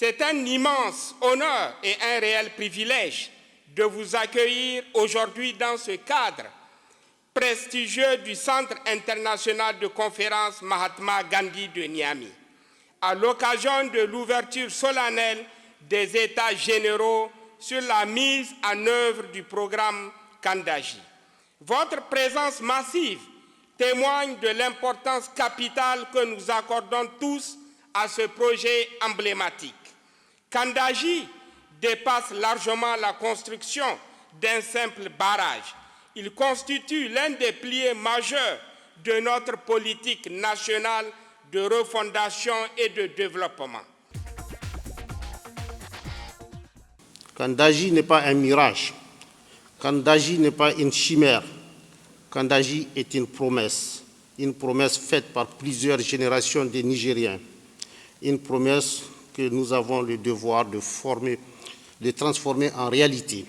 C'est un immense honneur et un réel privilège de vous accueillir aujourd'hui dans ce cadre prestigieux du Centre international de conférences Mahatma Gandhi de Niamey, à l'occasion de l'ouverture solennelle des États généraux sur la mise en œuvre du programme Kandaji. Votre présence massive témoigne de l'importance capitale que nous accordons tous à ce projet emblématique. Kandaji dépasse largement la construction d'un simple barrage. Il constitue l'un des piliers majeurs de notre politique nationale de refondation et de développement. Kandaji n'est pas un mirage. Kandaji n'est pas une chimère. Kandaji est une promesse faite par plusieurs générations de Nigériens. Une promesse que nous avons le devoir de transformer en réalité.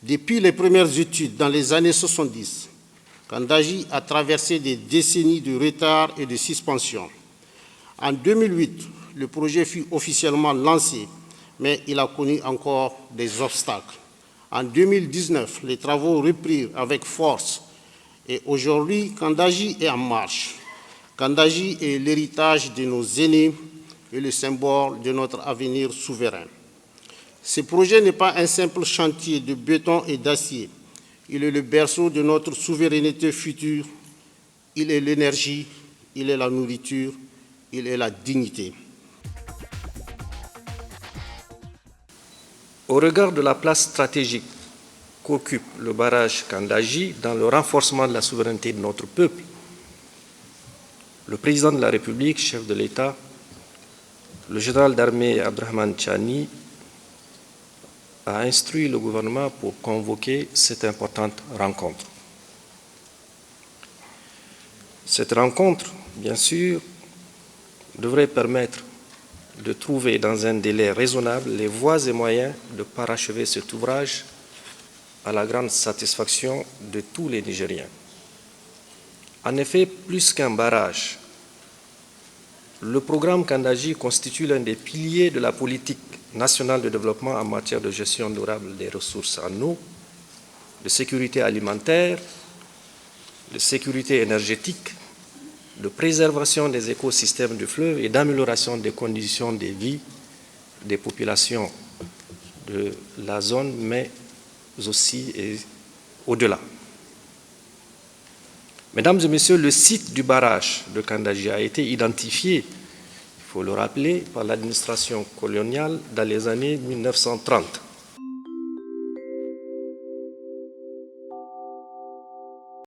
Depuis les premières études dans les années 70, Kandaji a traversé des décennies de retard et de suspension. En 2008, le projet fut officiellement lancé, mais il a connu encore des obstacles. En 2019, les travaux reprirent avec force et aujourd'hui, Kandaji est en marche. Kandaji est l'héritage de nos aînés et le symbole de notre avenir souverain. Ce projet n'est pas un simple chantier de béton et d'acier. Il est le berceau de notre souveraineté future. Il est l'énergie, il est la nourriture, il est la dignité. Au regard de la place stratégique qu'occupe le barrage Kandaji dans le renforcement de la souveraineté de notre peuple, le président de la République, chef de l'État, le général d'armée Abdrahmane Tchani, a instruit le gouvernement pour convoquer cette importante rencontre. Cette rencontre, bien sûr, devrait permettre de trouver dans un délai raisonnable les voies et moyens de parachever cet ouvrage à la grande satisfaction de tous les Nigériens. En effet, plus qu'un barrage, le programme Kandaji constitue l'un des piliers de la politique nationale de développement en matière de gestion durable des ressources en eau, de sécurité alimentaire, de sécurité énergétique, de préservation des écosystèmes du fleuve et d'amélioration des conditions de vie des populations de la zone, mais aussi et au-delà. Mesdames et messieurs, le site du barrage de Kandaji a été identifié, il faut le rappeler, par l'administration coloniale dans les années 1930.